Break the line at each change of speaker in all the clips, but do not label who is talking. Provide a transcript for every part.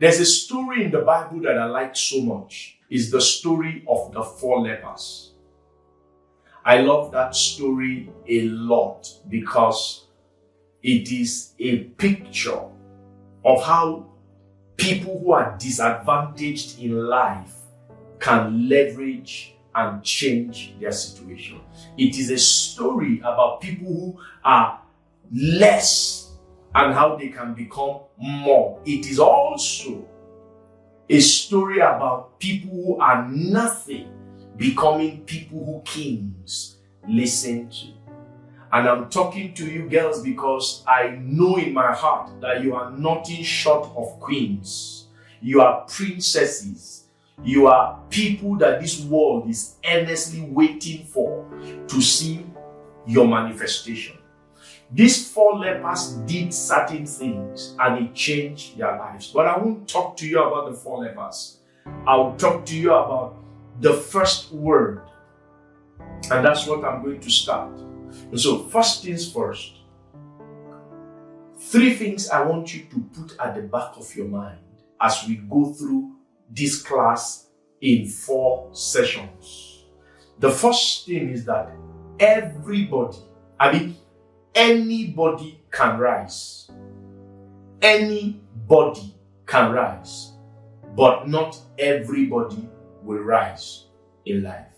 There's a story in the Bible that I like so much. It's the story of the 4 lepers. I love that story a lot because it is a picture of how people who are disadvantaged in life can leverage and change their situation. It is a story about people who are less and how they can become more. It is also a story about people who are nothing becoming people who kings listen to. And I'm talking to you girls because I know in my heart that you are nothing short of queens. You are princesses. You are people that this world is earnestly waiting for to see your manifestation. These 4 lepers did certain things and it changed their lives. But I won't talk to you about the 4 lepers. I'll talk to you about the first word. And that's what I'm going to start. And so, first things first. 3 things I want you to put at the back of your mind as we go through this class in 4 sessions. The first thing is that anybody can rise. Anybody can rise, but not everybody will rise in life.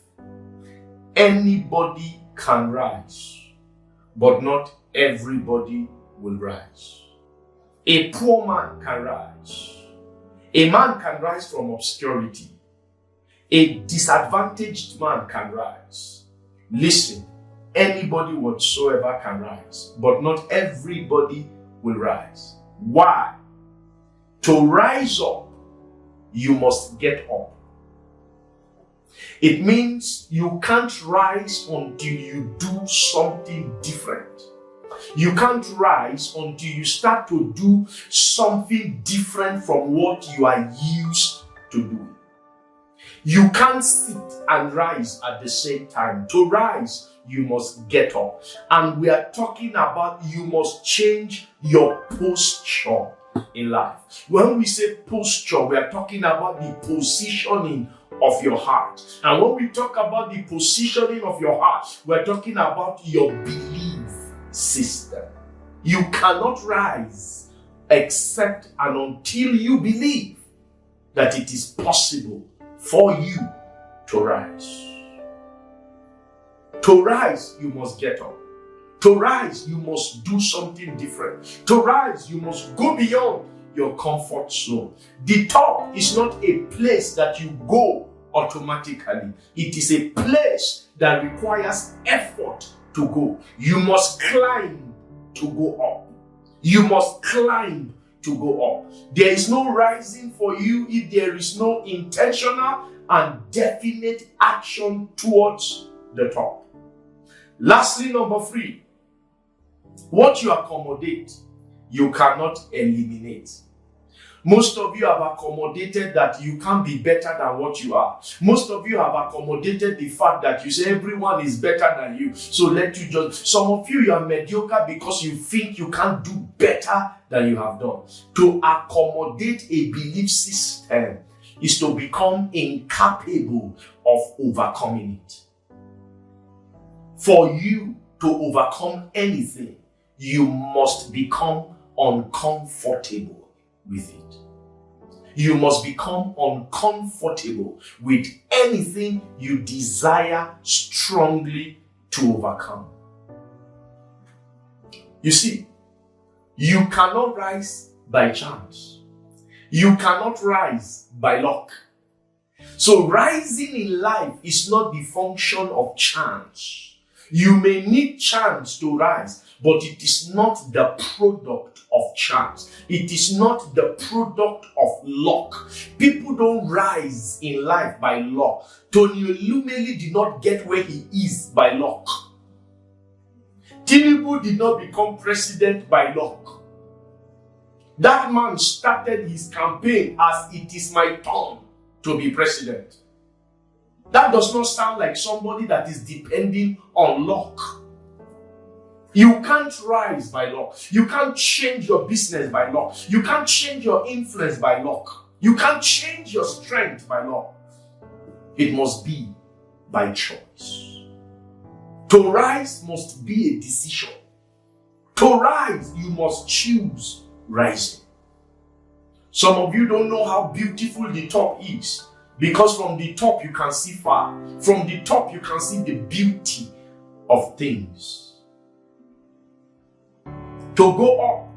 Anybody can rise, but not everybody will rise. A poor man can rise. A man can rise from obscurity. A disadvantaged man can rise. Listen, anybody whatsoever can rise, but not everybody will rise. Why? To rise up, you must get up. It means you can't rise until you do something different. You can't rise until you start to do something different from what you are used to doing. You can't sit and rise at the same time. To rise, you must get up. And we are talking about you must change your posture in life. When we say posture, we are talking about the positioning of your heart. And when we talk about the positioning of your heart, we're talking about your belief system. You cannot rise except and until you believe that it is possible for you to rise. To rise, you must get up. To rise, you must do something different. To rise, you must go beyond your comfort zone. The top is not a place that you go automatically. It is a place that requires effort to go. You must climb to go up. You must climb to go up. There is no rising for you if there is no intentional and definite action towards the top. Lastly, number 3, what you accommodate, you cannot eliminate. Most of you have accommodated that you can't be better than what you are. Most of you have accommodated the fact that you say everyone is better than you. So let you just, some of you are mediocre because you think you can't do better than you have done. To accommodate a belief system is to become incapable of overcoming it. For you to overcome anything, you must become uncomfortable with it. You must become uncomfortable with anything you desire strongly to overcome. You see, you cannot rise by chance. You cannot rise by luck. So rising in life is not the function of chance. You may need chance to rise, but it is not the product of chance. It is not the product of luck. People don't rise in life by luck. Tony Olumeli did not get where he is by luck. Tinubu did not become president by luck. That man started his campaign as it is my turn to be president. That does not sound like somebody that is depending on luck. You can't rise by luck. You can't change your business by luck. You can't change your influence by luck. You can't change your strength by luck. It must be by choice. To rise must be a decision. To rise, you must choose rising. Some of you don't know how beautiful the top is, because from the top you can see far. From the top you can see the beauty of things. To go up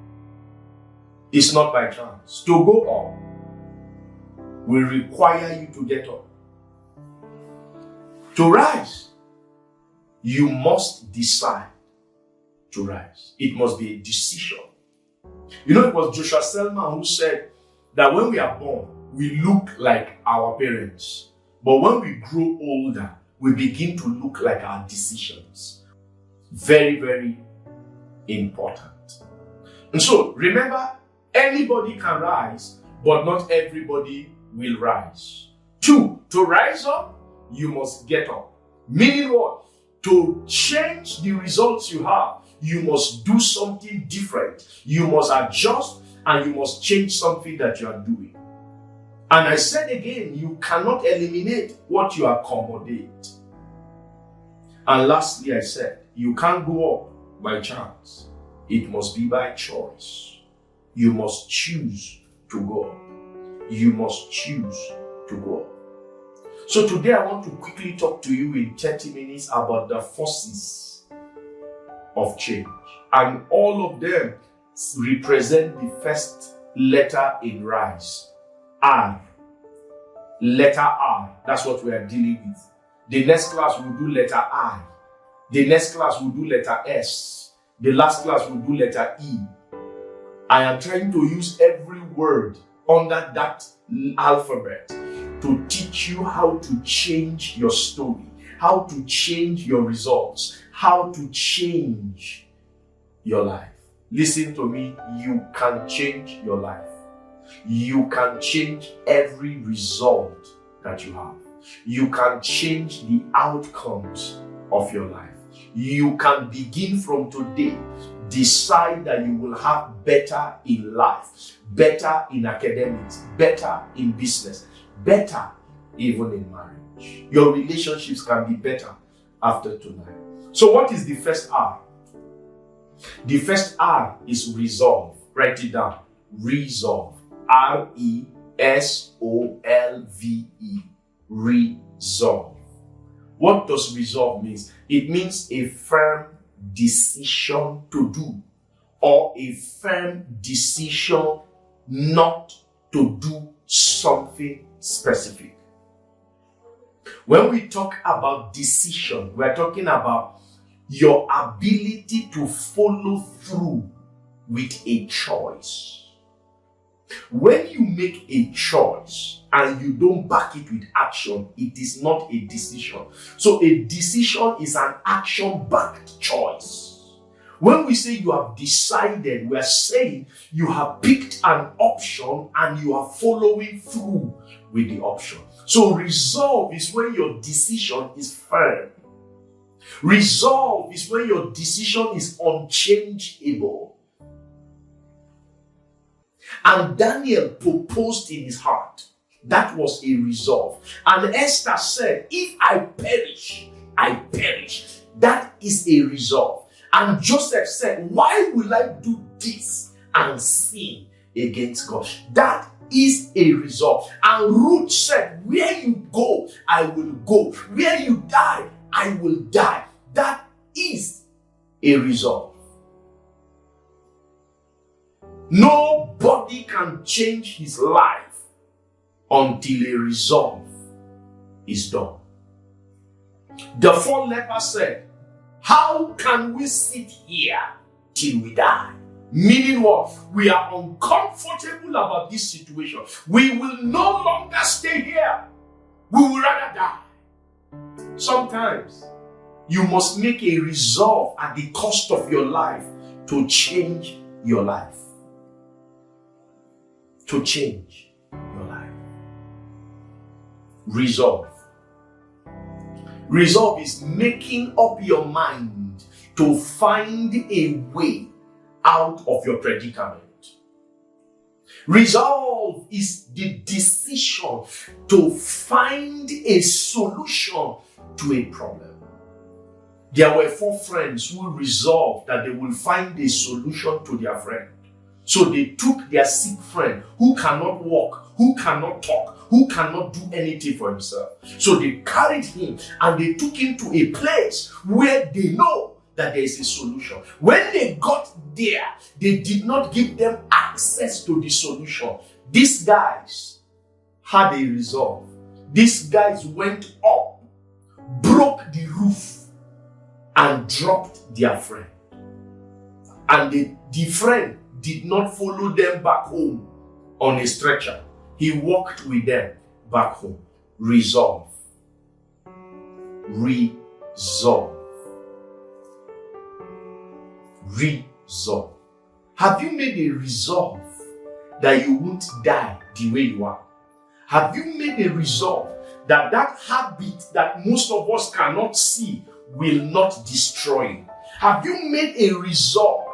is not by chance. To go up will require you to get up. To rise, you must decide to rise. It must be a decision. You know, it was Joshua Selman who said that when we are born, we look like our parents. But when we grow older, we begin to look like our decisions. Very, very important. And so, remember, anybody can rise, but not everybody will rise. 2, to rise up, you must get up. Meaning what? To change the results you have, you must do something different. You must adjust and you must change something that you are doing. And I said again, you cannot eliminate what you accommodate. And lastly, I said, you can't go up by chance. It must be by choice. You must choose to go up. You must choose to go up. So today I want to quickly talk to you in 30 minutes about the forces of change. And all of them represent the first letter in RISE. R. Letter R. That's what we are dealing with. The next class we'll do letter I. The next class we'll do letter S. The last class we'll do letter E. I am trying to use every word under that alphabet to teach you how to change your story, how to change your results, how to change your life. Listen to me, you can change your life. You can change every result that you have. You can change the outcomes of your life. You can begin from today, decide that you will have better in life, better in academics, better in business, better even in marriage. Your relationships can be better after tonight. So what is the first R? The first R is resolve. Write it down. Resolve. R-E-S-O-L-V-E. Resolve. What does resolve mean? It means a firm decision to do, or a firm decision not to do something specific. When we talk about decision, we're talking about your ability to follow through with a choice. When you make a choice and you don't back it with action, it is not a decision. So a decision is an action-backed choice. When we say you have decided, we are saying you have picked an option and you are following through with the option. So resolve is when your decision is firm. Resolve is when your decision is unchangeable. And Daniel proposed in his heart. That was a resolve. And Esther said, if I perish, I perish. That is a resolve. And Joseph said, why will I do this and sin against God? That is a resolve. And Ruth said, where you go, I will go. Where you die, I will die. That is a resolve. Nobody can change his life until a resolve is done. The 4 lepers said, how can we sit here till we die? Meaning what? We are uncomfortable about this situation. We will no longer stay here. We will rather die. Sometimes you must make a resolve at the cost of your life to change your life. To change your life. Resolve. Resolve is making up your mind to find a way out of your predicament. Resolve is the decision to find a solution to a problem. There were 4 friends who resolved that they will find a solution to their friend. So they took their sick friend who cannot walk, who cannot talk, who cannot do anything for himself. So they carried him and they took him to a place where they know that there is a solution. When they got there, they did not give them access to the solution. These guys had a resolve. These guys went up, broke the roof, and dropped their friend. And the friend did not follow them back home on a stretcher. He walked with them back home. Resolve. Resolve. Resolve. Have you made a resolve that you won't die the way you are? Have you made a resolve that that habit that most of us cannot see will not destroy you? Have you made a resolve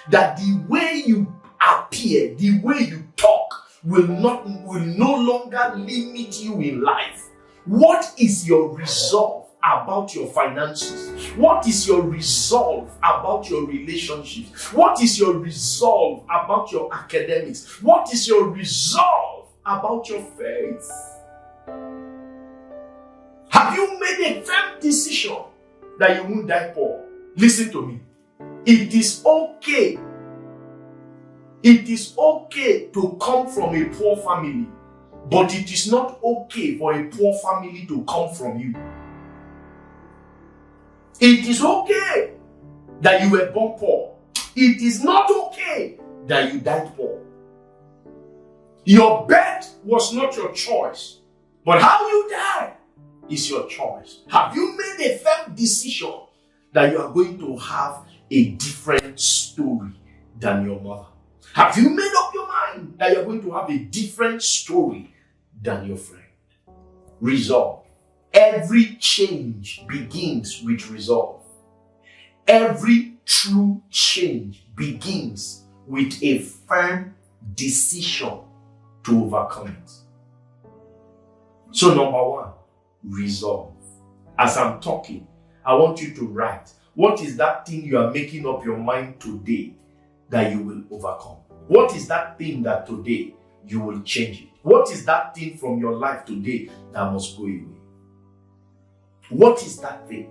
that the way you appear, the way you talk, will no longer limit you in life? What is your resolve about your finances? What is your resolve about your relationships? What is your resolve about your academics? What is your resolve about your faith? Have you made a firm decision that you won't die poor? Listen to me. It is okay. It is okay to come from a poor family, but it is not okay for a poor family to come from you. It is okay that you were born poor. It is not okay that you died poor. Your birth was not your choice, but how you die is your choice. Have you made a firm decision that you are going to have a different story than your mother? Have you made up your mind that you're going to have a different story than your friend? Resolve. Every change begins with resolve. Every true change begins with a firm decision to overcome it. So number 1, resolve. As I'm talking, I want you to write, what is that thing you are making up your mind today that you will overcome? What is that thing that today you will change it? What is that thing from your life today that must go away? What is that thing?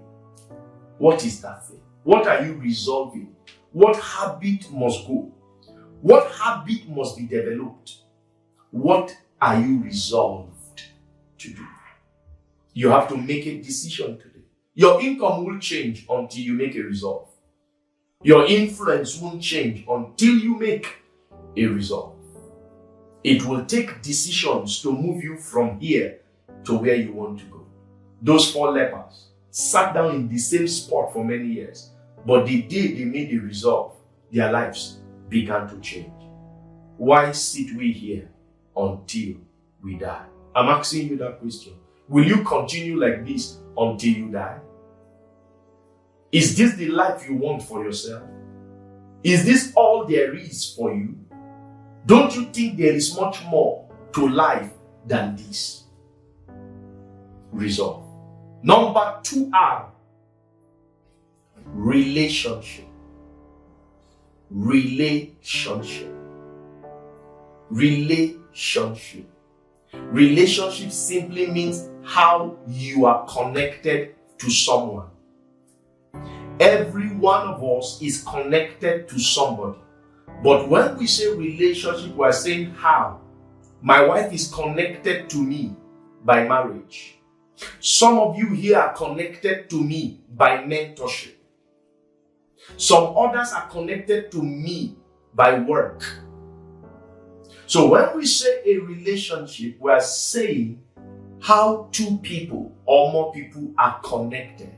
What is that thing? What are you resolving? What habit must go? What habit must be developed? What are you resolved to do? You have to make a decision today. Your income will change until you make a resolve. Your influence won't change until you make a resolve. It will take decisions to move you from here to where you want to go. Those 4 lepers sat down in the same spot for many years, but the day they made a resolve, their lives began to change. Why sit we here until we die? I'm asking you that question. Will you continue like this until you die? Is this the life you want for yourself? Is this all there is for you? Don't you think there is much more to life than this? Resolve. Number 2R, relationship. Relationship. Relationship. Relationship simply means how you are connected to someone. Every one of us is connected to somebody. But when we say relationship, we are saying how. My wife is connected to me by marriage. Some of you here are connected to me by mentorship. Some others are connected to me by work. So when we say a relationship, we are saying how 2 people or more people are connected.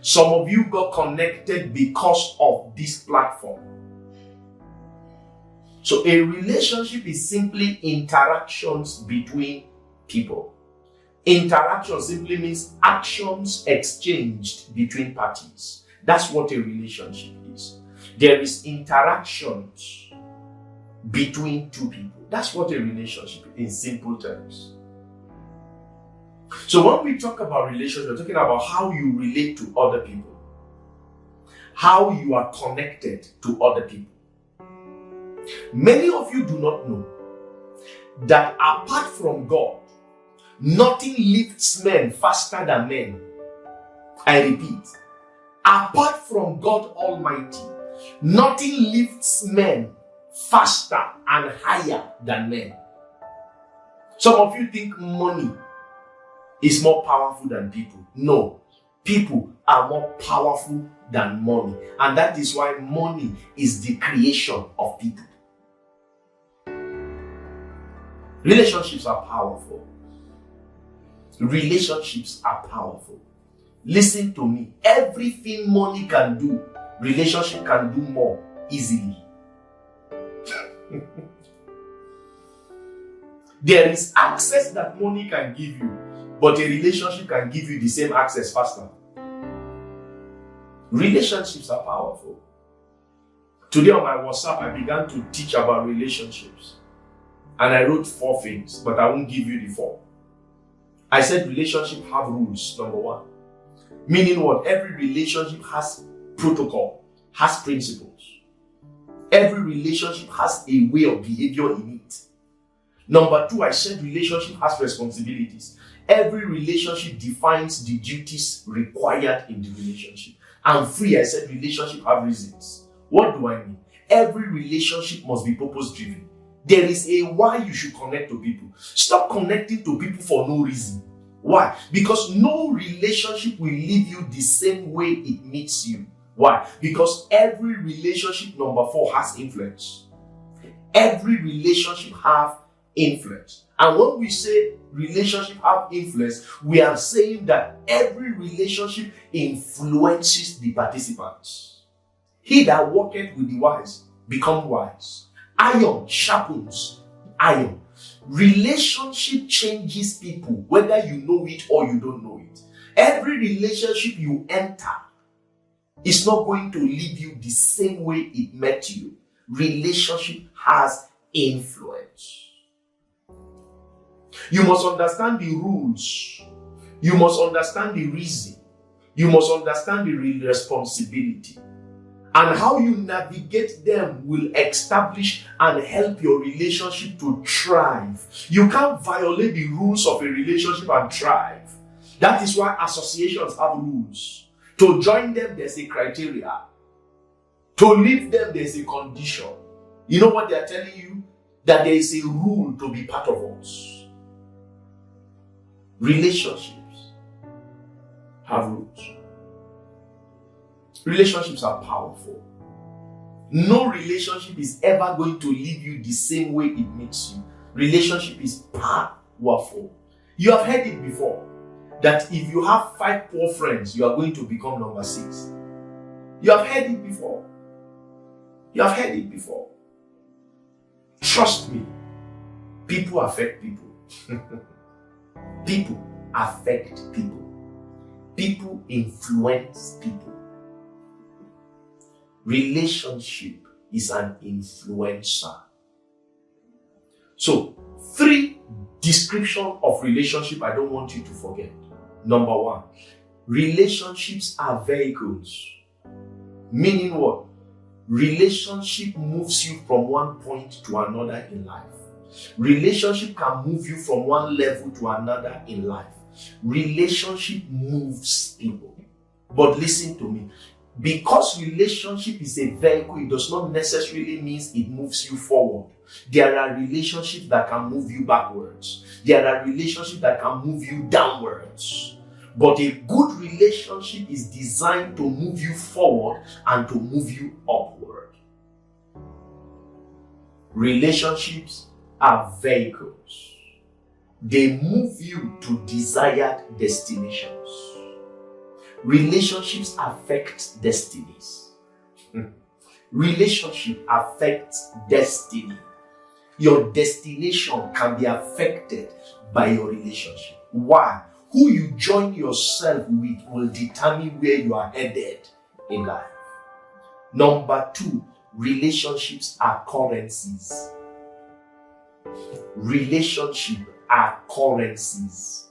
Some of you got connected because of this platform. So a relationship is simply interactions between people. Interaction simply means actions exchanged between parties. That's what a relationship is. There is interactions between two people. That's what a relationship is, in simple terms. So when we talk about relationships, we're talking about how you relate to other people, how you are connected to other people. Many of you do not know that apart from God, nothing lifts men faster than men. I repeat, apart from God Almighty, nothing lifts men faster and higher than men. Some of you think money is more powerful than people. No, people are more powerful than money. And that is why money is the creation of people. Relationships are powerful. Relationships are powerful. Listen to me. Everything money can do, relationship can do more easily. There is access that money can give you, but a relationship can give you the same access faster. Relationships are powerful. Today on my WhatsApp, I began to teach about relationships. And I wrote 4 things, but I won't give you the 4. I said relationship have rules, number 1. Meaning what? Every relationship has protocol, has principles. Every relationship has a way of behavior in it. Number 2, I said relationship has responsibilities. Every relationship defines the duties required in the relationship. And 3, I said relationship have reasons. What do I mean? Every relationship must be purpose-driven. There is a why you should connect to people. Stop connecting to people for no reason. Why? Because no relationship will leave you the same way it meets you. Why? Because every relationship, number 4, has influence. Every relationship have influence. And when we say relationship have influence, we are saying that every relationship influences the participants. He that worketh with the wise become wise. Iron sharpens iron. Relationship changes people, whether you know it or you don't know it. Every relationship you enter is not going to leave you the same way it met you. Relationship has influence. You must understand the rules. You must understand the reason. You must understand the responsibility. And how you navigate them will establish and help your relationship to thrive. You can't violate the rules of a relationship and thrive. That is why associations have rules. To join them, there's a criteria. To leave them, there's a condition. You know what they are telling you? That there is a rule to be part of us. Relationships have rules. Relationships are powerful. No relationship is ever going to leave you the same way it meets you. Relationship is powerful. You have heard it before, that if you have 5 poor friends, you are going to become number 6. You have heard it before. You have heard it before. Trust me, people affect people. People affect people. People influence people. Relationship is an influencer. So, 3 descriptions of relationship I don't want you to forget. Number 1, relationships are vehicles. Meaning what? Relationship moves you from one point to another in life. Relationship can move you from one level to another in life. Relationship moves people. But listen to me. Because relationship is a vehicle, it does not necessarily mean it moves you forward. There are relationships that can move you backwards. There are relationships that can move you downwards. But a good relationship is designed to move you forward and to move you upward. Relationships are vehicles. They move you to desired destinations. Relationships affect destinies. Relationship affects destiny. Your destination can be affected by your relationship. Why? Who you join yourself with will determine where you are headed in life. Number 2, relationships are currencies. Relationships are currencies.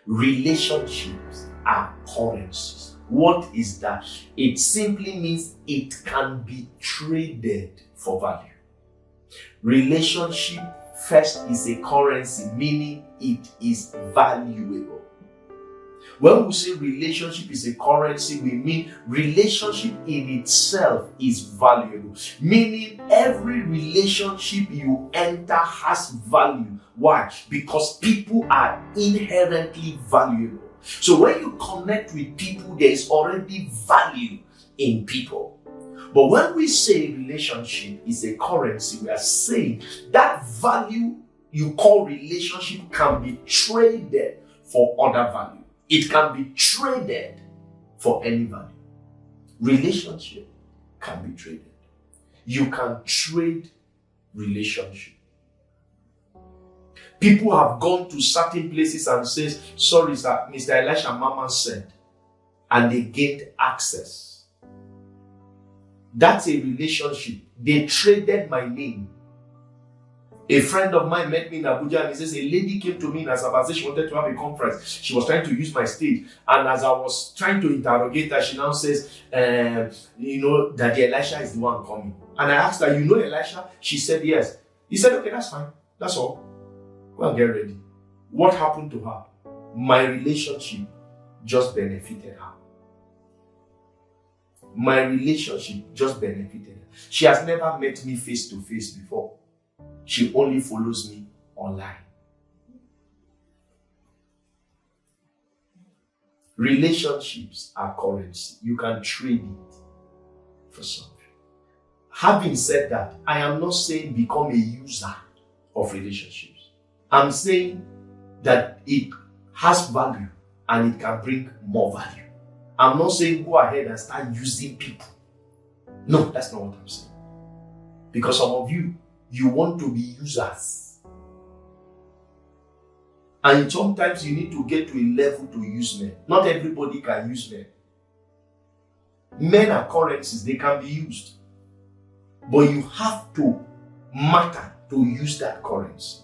Relationships are currencies. What is that? It simply means it can be traded for value. Relationship first is a currency, meaning it is valuable. When we say relationship is a currency, we mean relationship in itself is valuable. Meaning every relationship you enter has value. Why? Because people are inherently valuable. So when you connect with people, there is already value in people. But when we say relationship is a currency, we are saying that value you call relationship can be traded for other value. It can be traded for any value. Relationship can be traded. You can trade relationship. People have gone to certain places and says, sorry sir, Mr. Elisha Mamman said, and they gained access. That's a relationship. They traded my name. A friend of mine met me in Abuja and he says, a lady came to me in Asaba and she wanted to have a conference. She was trying to use my stage. And as I was trying to interrogate her, she now says, that the Elisha is the one coming. And I asked her, you know Elisha? She said, yes. He said, okay, that's fine. That's all. Go and get ready. What happened to her? My relationship just benefited her. My relationship just benefited her. She has never met me face to face before. She only follows me online. Relationships are currency. You can trade it for something. Having said that, I am not saying become a user of relationships. I'm saying that it has value and it can bring more value. I'm not saying go ahead and start using people. No, that's not what I'm saying. Because some of you want to be users. And sometimes you need to get to a level to use men. Not everybody can use men. Men are currencies, they can be used. But you have to matter to use that currency.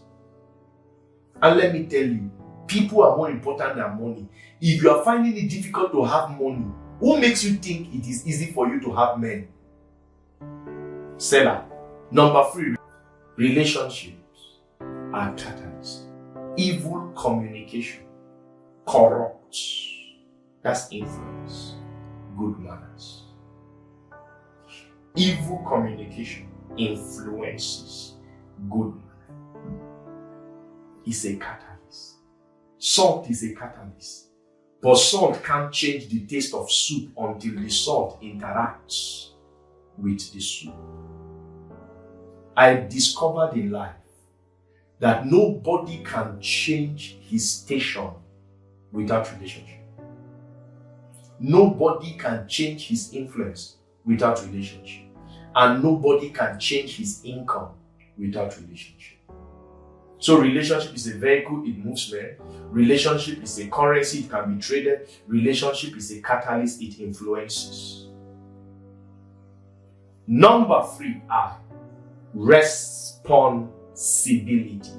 And let me tell you, people are more important than money. If you are finding it difficult to have money, who makes you think it is easy for you to have men? Seller. Number 3, relationships are catalysts. Evil communication corrupts. That's influence. Good manners. Evil communication influences good manners. It's a catalyst. Salt is a catalyst. But salt can't change the taste of soup until the salt interacts with the soup. I discovered in life that nobody can change his station without relationship. Nobody can change his influence without relationship. And nobody can change his income without relationship. So relationship is a vehicle, it moves men. Relationship is a currency, it can be traded. Relationship is a catalyst, it influences. Number 3 are responsibility.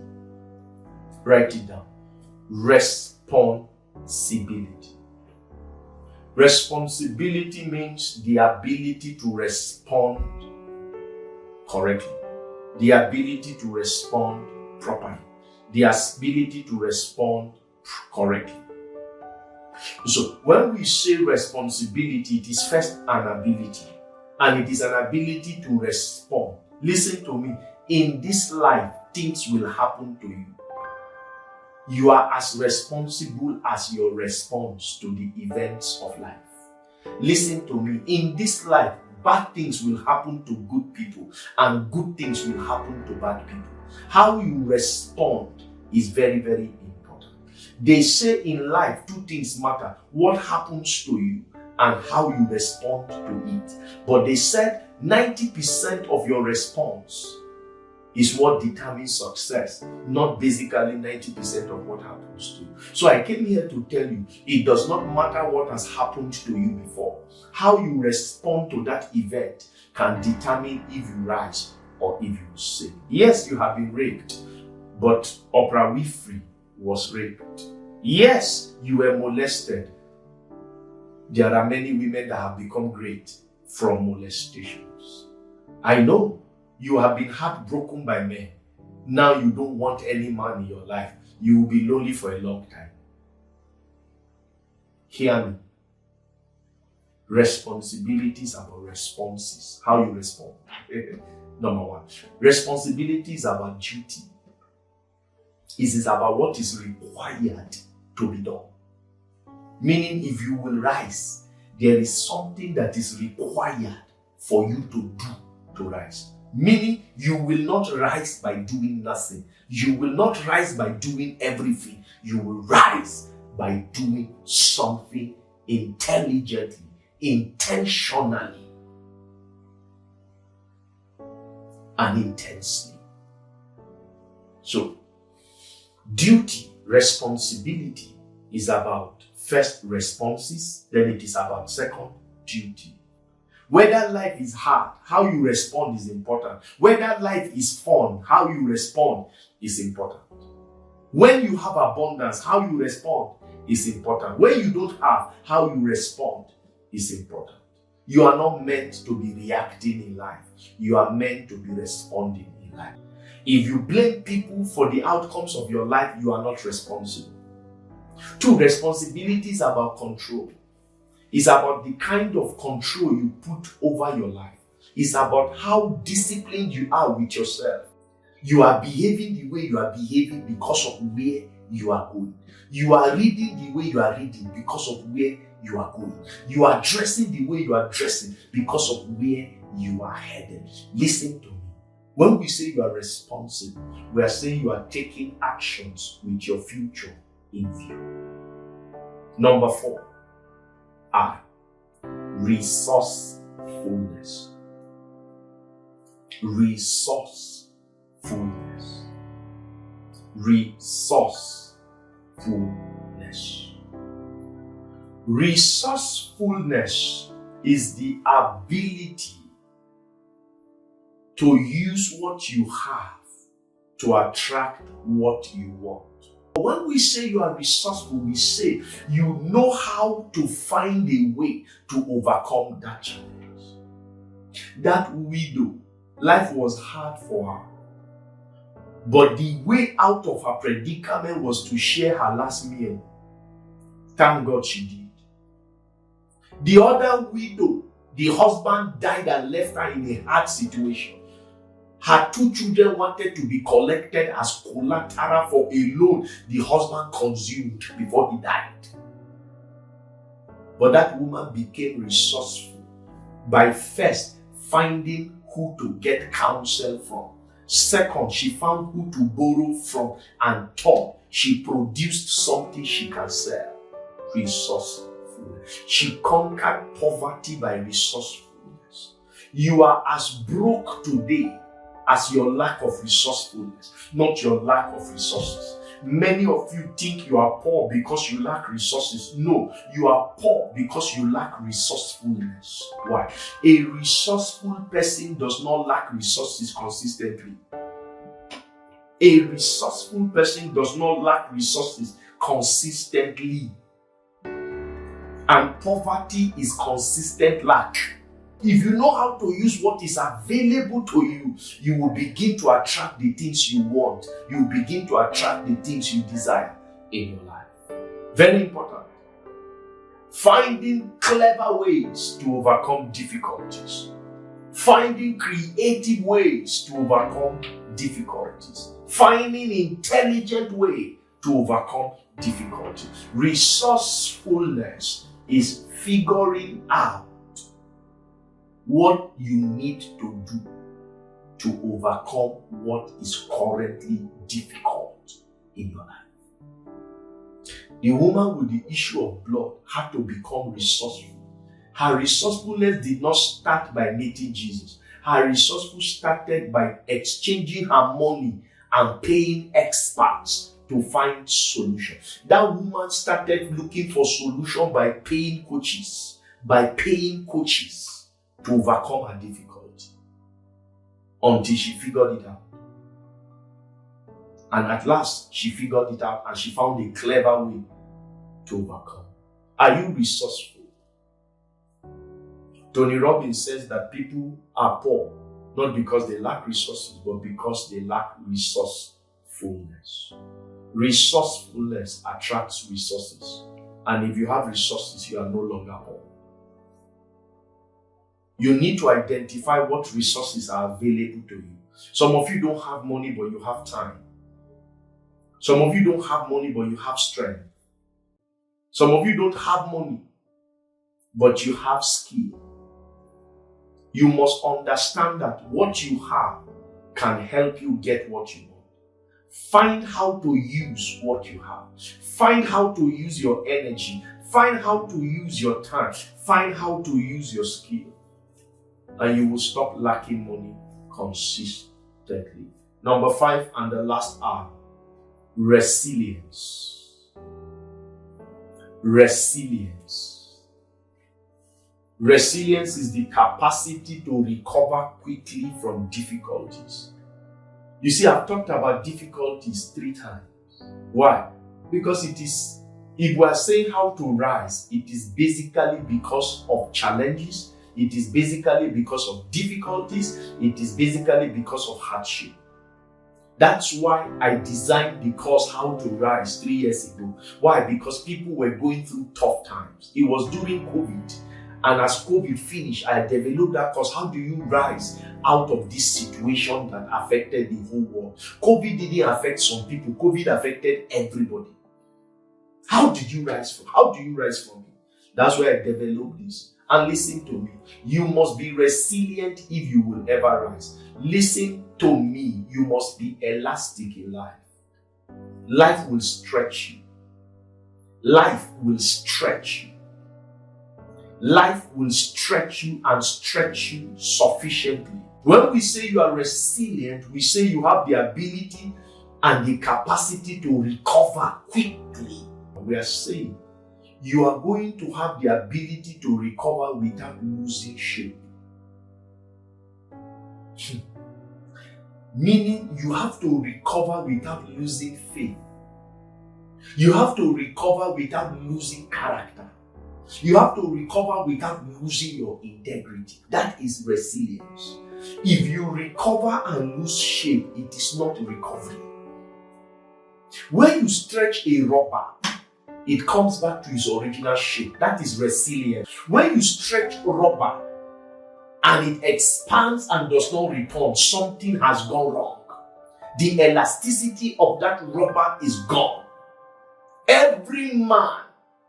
Write it down. Responsibility. Responsibility means the ability to respond correctly, the ability to respond properly, the ability to respond correctly. So when we say responsibility, it is first an ability, and it is an ability to respond. Listen to me. In this life, things will happen to you. You are as responsible as your response to the events of life. Listen to me. In this life, bad things will happen to good people, and good things will happen to bad people. How you respond is very, very important. They say in life, 2 things matter: what happens to you and how you respond to it. But they said 90% of your response is what determines success, not basically 90% of what happens to you. So I came here to tell you, it does not matter what has happened to you before. How you respond to that event can determine if you rise or if you sink. Yes, you have been raped, but Oprah Winfrey was raped. Yes, you were molested. There are many women that have become great from molestations. I know you have been heartbroken by men. Now you don't want any man in your life. You will be lonely for a long time. Hear me. Responsibilities about responses. How you respond. Number one. Responsibility is about duty. It is about what is required to be done. Meaning, if you will rise, there is something that is required for you to do to rise. Meaning, you will not rise by doing nothing. You will not rise by doing everything. You will rise by doing something intelligently, intentionally, and intensely. So, duty, responsibility is about first responses, then it is about second duty. Whether life is hard, how you respond is important. Whether life is fun, how you respond is important. When you have abundance, how you respond is important. When you don't have, how you respond is important. You are not meant to be reacting in life. You are meant to be responding in life. If you blame people for the outcomes of your life, you are not responsible. Two, responsibility is about control. It's about the kind of control you put over your life. It's about how disciplined you are with yourself. You are behaving the way you are behaving because of where you are going. You are reading the way you are reading because of where you are going. You are dressing the way you are dressing because of where you are headed. Listen to me. When we say you are responsible, we are saying you are taking actions with your future in view. Number 4. Resourcefulness. Resourcefulness. Resourcefulness. Resourcefulness is the ability to use what you have to attract what you want. When we say you are resourceful, we say you know how to find a way to overcome that challenge. That widow, life was hard for her. But the way out of her predicament was to share her last meal. Thank God she did. The other widow, the husband died and left her in a hard situation. Her 2 children wanted to be collected as collateral for a loan the husband consumed before he died. But that woman became resourceful by first finding who to get counsel from. Second, she found who to borrow from. And third, she produced something she can sell. Resourcefulness. She conquered poverty by resourcefulness. You are as broke today as your lack of resourcefulness, not your lack of resources. Many of you think you are poor because you lack resources. No, you are poor because you lack resourcefulness. Why? A resourceful person does not lack resources consistently. A resourceful person does not lack resources consistently. And poverty is consistent lack. If you know how to use what is available to you, you will begin to attract the things you want. You will begin to attract the things you desire in your life. Very important. Finding clever ways to overcome difficulties. Finding creative ways to overcome difficulties. Finding intelligent ways to overcome difficulties. Resourcefulness is figuring out what you need to do to overcome what is currently difficult in your life. The woman with the issue of blood had to become resourceful. Her resourcefulness did not start by meeting Jesus. Her resourceful started by exchanging her money and paying experts to find solutions. That woman started looking for solution by paying coaches to overcome her difficulty until she figured it out. And at last, she figured it out and she found a clever way to overcome. Are you resourceful? Tony Robbins says that people are poor, not because they lack resources, but because they lack resourcefulness. Resourcefulness attracts resources. And if you have resources, you are no longer poor. You need to identify what resources are available to you. Some of you don't have money, but you have time. Some of you don't have money, but you have strength. Some of you don't have money, but you have skill. You must understand that what you have can help you get what you want. Find how to use what you have. Find how to use your energy. Find how to use your time. Find how to use your skill. And you will stop lacking money consistently. Number 5 and the last R. Resilience. Resilience. Resilience is the capacity to recover quickly from difficulties. You see, I've talked about difficulties 3 times. Why? Because if we are saying how to rise, it is basically because of challenges. It is basically because of difficulties. It is basically because of hardship. That's why I designed the course How to Rise 3 years ago. Why? Because people were going through tough times. It was during COVID. And as COVID finished, I developed that course. How do you rise out of this situation that affected the whole world? COVID didn't affect some people. COVID affected everybody. How did you rise from? How do you rise from it? That's why I developed this. And listen to me. You must be resilient if you will ever rise. Listen to me. You must be elastic in life. Life will stretch you. Life will stretch you. Life will stretch you and stretch you sufficiently. When we say you are resilient, we say you have the ability and the capacity to recover quickly. We are saying you are going to have the ability to recover without losing shape. Meaning you have to recover without losing faith. You have to recover without losing character. You have to recover without losing your integrity. That is resilience. If you recover and lose shape, it is not recovery. When you stretch a rubber, it comes back to its original shape. That is resilience. When you stretch rubber and it expands and does not return, something has gone wrong. The elasticity of that rubber is gone. Every man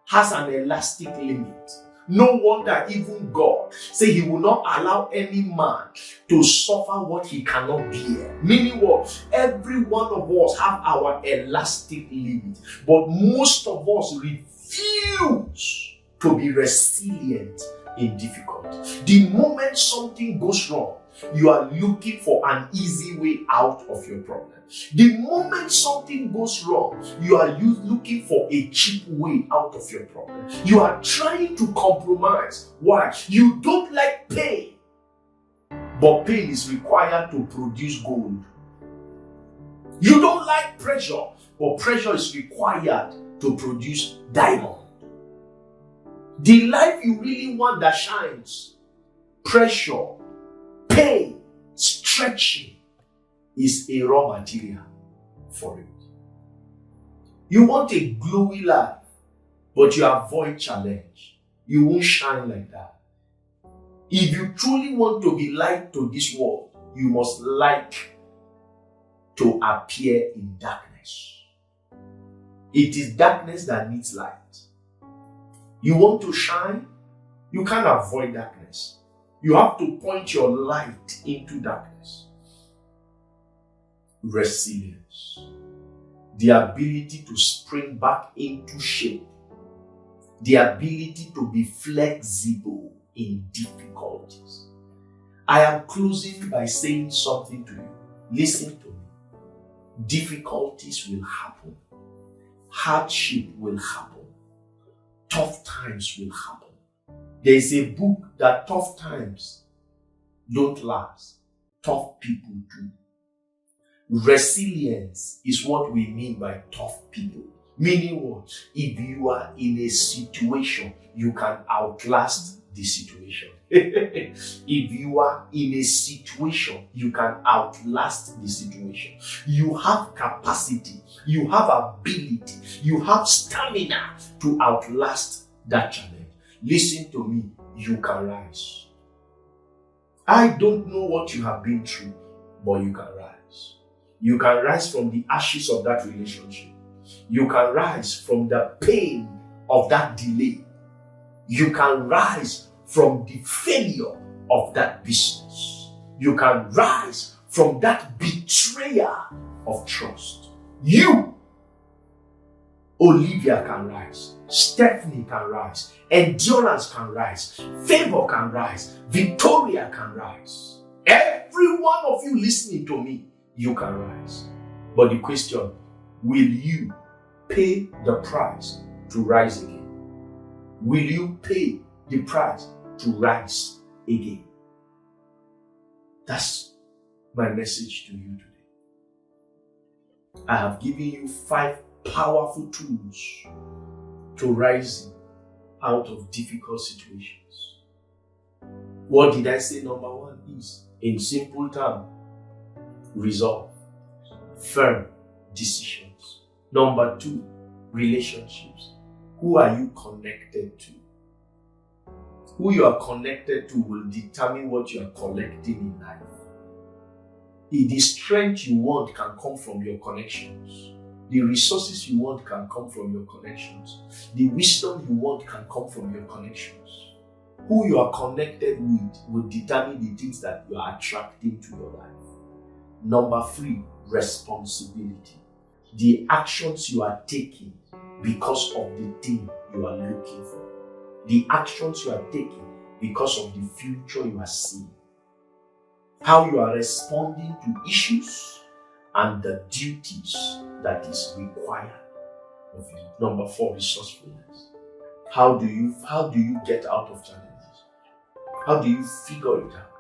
has an elastic limit. No wonder even God said he will not allow any man to suffer what he cannot bear. Meaning what? Every one of us have our elastic limit. But most of us refuse to be resilient in difficulty. The moment something goes wrong, you are looking for an easy way out of your problem. The moment something goes wrong, you are looking for a cheap way out of your problem. You are trying to compromise. Why? You don't like pain. But pain is required to produce gold. You don't like pressure, but pressure is required to produce diamond. The life you really want that shines, pressure, pain, stretching, is a raw material for it. You want a glowy life, but you avoid challenge. You won't shine like that. If you truly want to be light to this world, you must like to appear in darkness. It is darkness that needs light. You want to shine? You can't avoid darkness. You have to point your light into darkness. Resilience. The ability to spring back into shape. The ability to be flexible in difficulties. I am closing by saying something to you. Listen to me. Difficulties will happen. Hardship will happen. Tough times will happen. There is a book that tough times don't last. Tough people do. Resilience is what we mean by tough people. Meaning what? If you are in a situation, you can outlast the situation. If you are in a situation, you can outlast the situation. You have capacity, you have ability, you have stamina to outlast that challenge. Listen to me, you can rise. I don't know what you have been through, but you can rise. You can rise from the ashes of that relationship. You can rise from the pain of that delay. You can rise from the failure of that business. You can rise from that betrayal of trust. You, Olivia, can rise. Stephanie can rise. Endurance can rise. Favor can rise. Victoria can rise. Every one of you listening to me, you can rise. But the question, will you pay the price to rise again? Will you pay the price to rise again? That's my message to you today. I have given you 5 powerful tools to rise out of difficult situations. What did I say number 1 is? In simple terms, resolve, firm decisions. Number 2, relationships. Who are you connected to? Who you are connected to will determine what you are collecting in life. The strength you want can come from your connections. The resources you want can come from your connections. The wisdom you want can come from your connections. Who you are connected with will determine the things that you are attracting to your life. Number 3, responsibility. The actions you are taking because of the thing you are looking for. The actions you are taking because of the future you are seeing. How you are responding to issues and the duties that is required of you. Number 4, resourcefulness. How do you get out of challenges? How do you figure it out?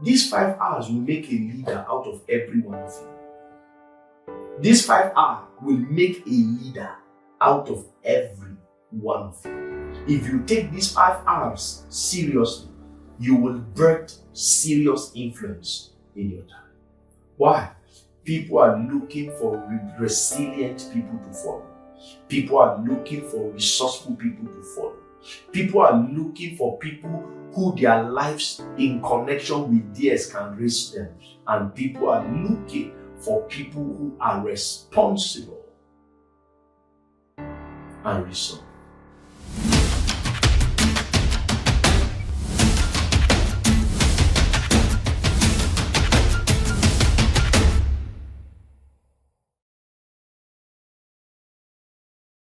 These 5 hours will make a leader out of every one of you. These 5 hours will make a leader out of every one of you. If you take these 5 hours seriously, you will birth serious influence in your time. Why? People are looking for resilient people to follow. People are looking for resourceful people to follow. People are looking for people who their lives in connection with theirs can reach them. And people are looking for people who are responsible and resourceful.